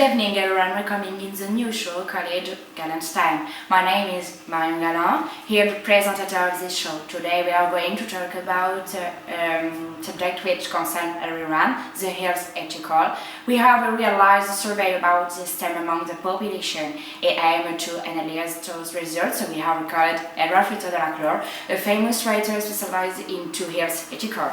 evening everyone, welcome in the new show called Galan's Time. My name is Galan, here the presenter of this show. Today we are going to talk about subject which concerns everyone, the health ethical. We have realized a survey about this theme among the population. It aimed to analyze those results, so we have called Edward Frito de la Clore, a famous writer specialized into health ethical.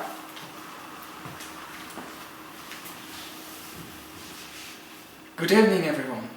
Good evening, everyone.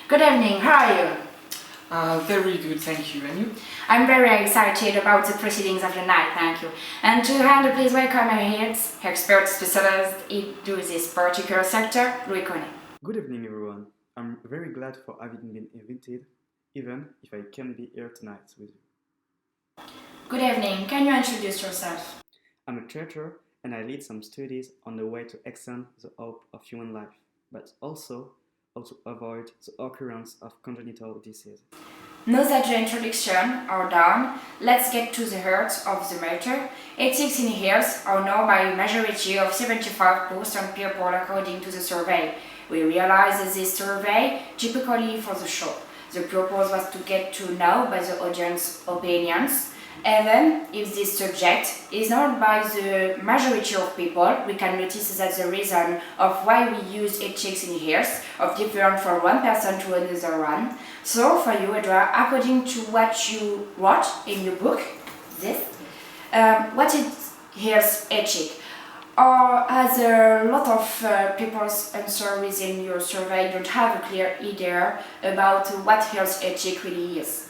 Good evening, how are you? Very good, thank you. And you? I'm very excited about the proceedings of the night, thank you. And to hand, please welcome our heads, expert specialist into this particular sector, Louis Connet. Good evening, everyone. I'm very glad for having been invited, even if I can't be here tonight with you. Good evening, can you introduce yourself? I'm a teacher and I lead some studies on the way to extend the hope of human life, but also to avoid the occurrence of congenital disease. Now that the introduction are done, let's get to the heart of the matter. Ethics in health are known by a majority of 75% people according to the survey. We realize that this survey, typically for the show, the purpose was to get to know by the audience opinions. And then, if this subject is known by the majority of people, we can notice that the reason of why we use ethics in health are different from one person to another one. So, for you, Edouard, according to what you wrote in your book, what is health ethic? Or as a lot of people's answer within your survey don't have a clear idea about what health ethic really is?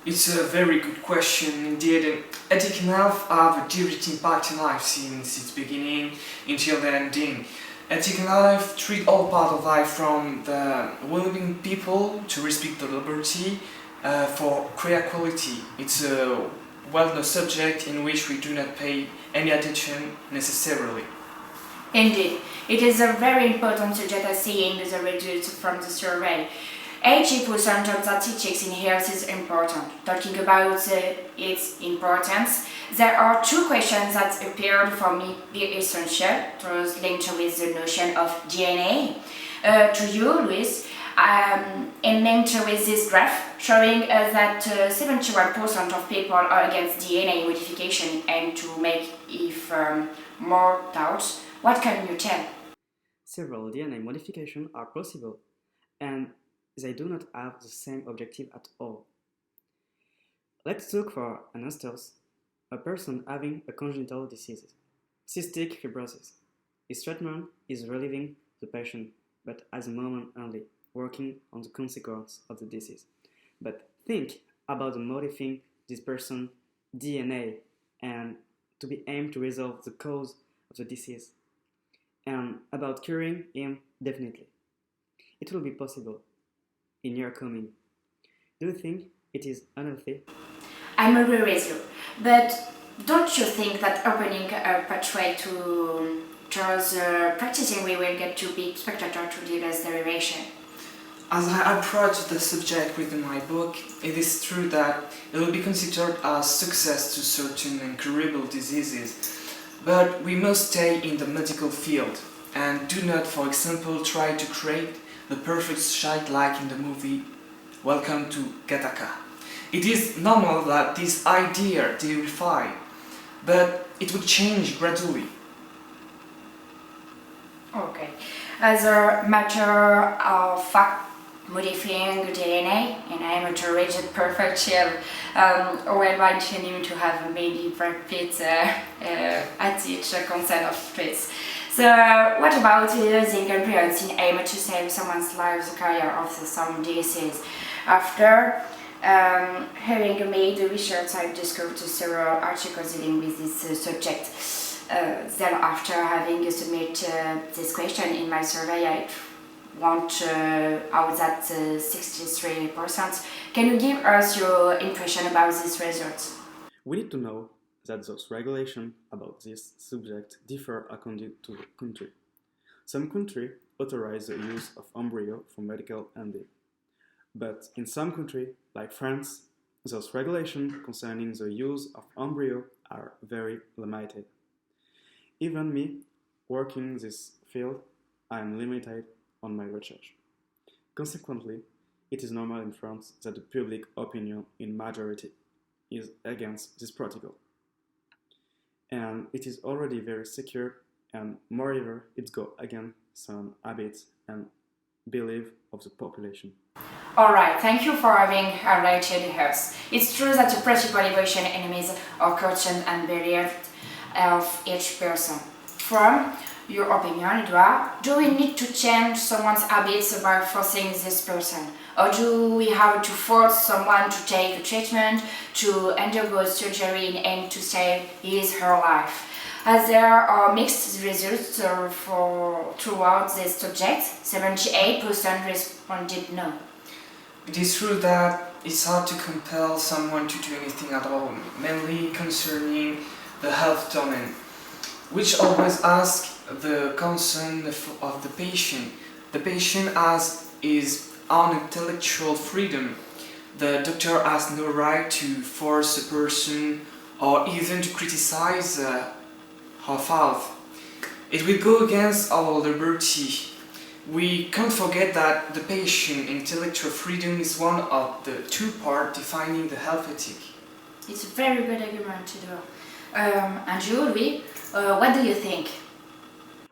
It's a very good question indeed, and ethic and health have a direct impact in life since its beginning until the ending. Ethic and health treat all parts of life from the well-being people to respect the liberty for career quality. It's a well-known subject in which we do not pay any attention necessarily. Indeed, it is a very important subject as seeing the results from the survey. 80% of that ethics in health is important. Talking about its importance, there are two questions that appeared for me be essential, those linked with the notion of DNA. To you, Louis, and linked with this graph showing that 71% of people are against DNA modification and to make if more doubts, what can you tell? Several DNA modifications are possible, and they do not have the same objective at all. Let's look for an instance, a person having a congenital disease, cystic fibrosis. His treatment is relieving the patient, but at the moment only, working on the consequence of the disease. But think about modifying this person's DNA and to be aimed to resolve the cause of the disease, and about curing him definitely. It will be possible in year coming. Do you think it is unhealthy? I'm agree with you, but don't you think that opening a pathway towards practicing we will get to be spectator to dealers derivation? As I approach the subject within my book, it is true that it will be considered a success to certain incurable diseases, but we must stay in the medical field and do not, for example, try to create the perfect child like in the movie Welcome to Gattaca. It is normal that this idea terrifies, but it will change gradually. Okay. As a matter of fact, modifying DNA in aim to reach a perfect shape, well mentioning to have maybe perfect at each consent of traits. So, what about using embryos in aim to save someone's life, the career of some disease? After having made the research, I've discovered several articles dealing with this subject. Then, after having submitted this question in my survey, I want out that 63%. Can you give us your impression about these results? We need to know that those regulations about this subject differ according to the country. Some countries authorize the use of embryo for medical ending, but in some countries, like France, those regulations concerning the use of embryo are very limited. Even me, working in this field, I am limited on my research. Consequently, it is normal in France that the public opinion in majority is against this protocol. And it is already very secure, and moreover it goes against some habits and belief of the population. Alright, thank you for having highlighted us. It's true that the principal evaluation enemies are culture and belief of each person. From your opinion, Edouard, do we need to change someone's habits by forcing this person? Or do we have to force someone to take a treatment, to undergo surgery in aim to save his or her life? As there are mixed results throughout this subject, 78% responded no. It is true that it's hard to compel someone to do anything at all, mainly concerning the health domain, which always asks the concern of the patient. The patient has his own intellectual freedom. The doctor has no right to force a person or even to criticize her health. It will go against our liberty. We can't forget that the patient intellectual freedom is one of the two parts defining the health ethic. It's a very good argument to do. And you, Louis, what do you think?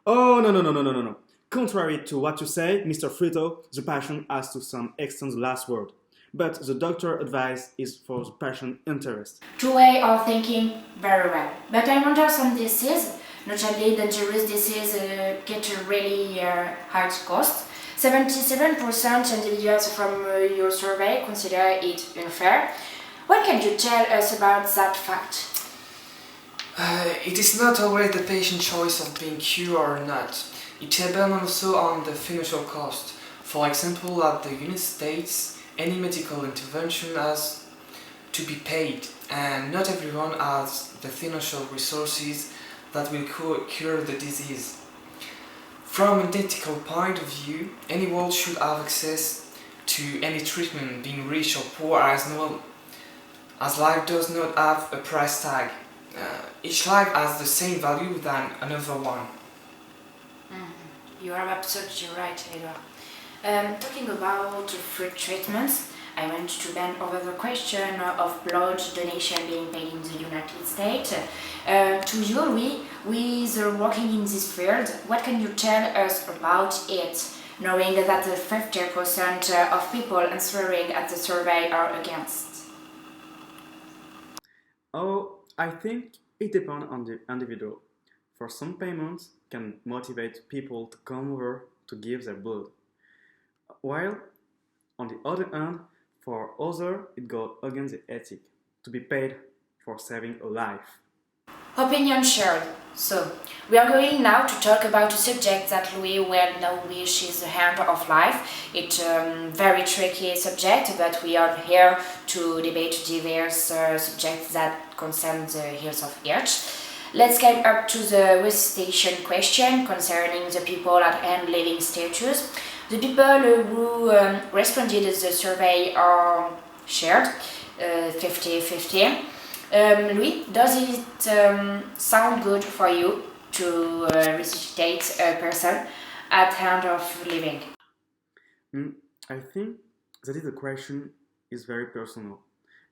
Oh, no. Contrary to what you say, Mr. Frito, the patient has to some extent the last word. But the doctor advice is for the patient interest. Two way of thinking very well. But I wonder some diseases, notably dangerous diseases, get a really high cost. 77% individuals from your survey consider it unfair. What can you tell us about that fact? It is not always the patient's choice of being cured or not. It depends also on the financial cost. For example, at the United States, any medical intervention has to be paid, and not everyone has the financial resources that will cure the disease. From an ethical point of view, anyone should have access to any treatment, being rich or poor, as life does not have a price tag. Each life has the same value than another one. You are absolutely right, Edouard. Talking about free treatments, I want to bend over the question of blood donation being paid in the United States. To you, Louis, with working in this field, what can you tell us about it, knowing that 50% of people answering at the survey are against? Oh, I think it depends on the individual. For some payments can motivate people to come over to give their blood. While, on the other hand, for others it goes against the ethic to be paid for saving a life. Opinion shared. So, we are going now to talk about a subject that Louis well knows, which is the hand of life. It's a very tricky subject, but we are here to debate diverse subjects that concern the health of each. Let's get up to the recitation question concerning the people at hand living status. The people who responded to the survey are shared, 50-50. Louis, does it sound good for you to resuscitate a person at hand of living? I think that the question is very personal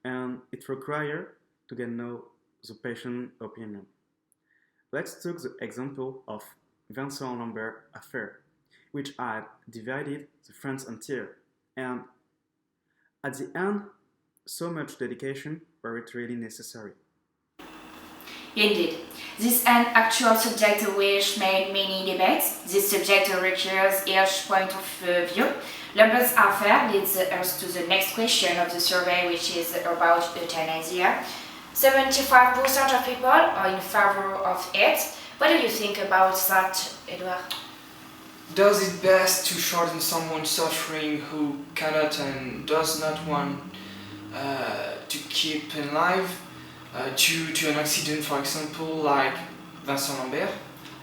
and it requires to get know the patient opinion. Let's take the example of Vincent Lambert affair, which had divided the France entire, and at the end, so much dedication were it really necessary. Indeed, this is an actual subject which made many debates. This subject requires each point of view. Lambert's affair leads us to the next question of the survey, which is about euthanasia. 75% of people are in favor of it. What do you think about that, Edouard? Does it best to shorten someone's suffering who cannot and does not want to keep alive due to an accident, for example, like Vincent Lambert,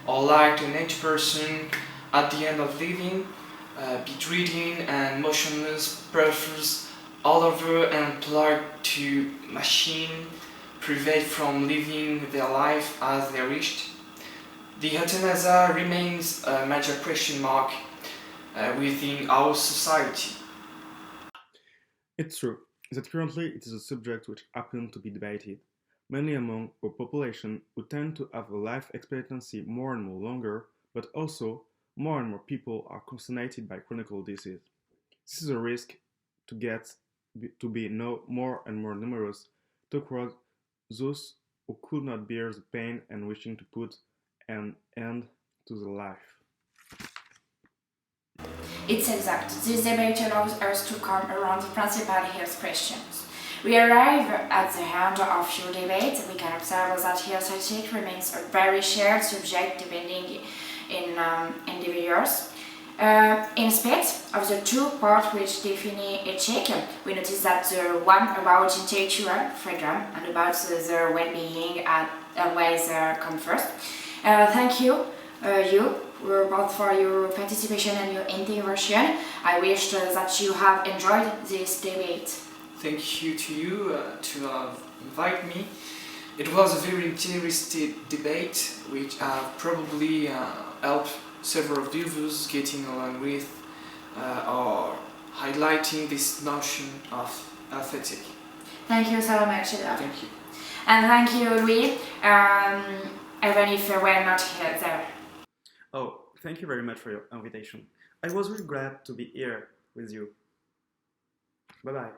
or like an aged person at the end of living, bedridden and motionless, prefers all over and plugged to machine, prevent from living their life as they wished? The euthanasia remains a major question mark. within our society. It's true that currently it is a subject which happens to be debated, mainly among our population who tend to have a life expectancy more and more longer, but also more and more people are consternated by chronic disease. This is a risk to be now more and more numerous toward those who could not bear the pain and wishing to put an end to the life. It's exact. This debate allows us to come around the principal health questions. We arrive at the end of your debate. We can observe that health ethics remains a very shared subject depending in individuals. In spite of the two parts which define ethic, we notice that the one about intellectual freedom and about the well-being always come first. Thank you, both for your participation and your intervention. I wish that you have enjoyed this debate. Thank you to you to invite me. It was a very interesting debate which probably helped several viewers getting along with or highlighting this notion of ethic. Thank you so much, Ida. Thank you. And thank you, Louis, even if you were not here there. Oh, thank you very much for your invitation. I was really glad to be here with you. Bye-bye.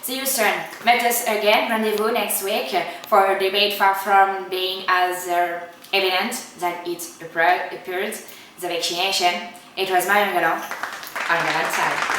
See you soon. Meet us again, rendezvous next week for a debate far from being as evident than it appeared, the vaccination. It was my Galan on Galan's side.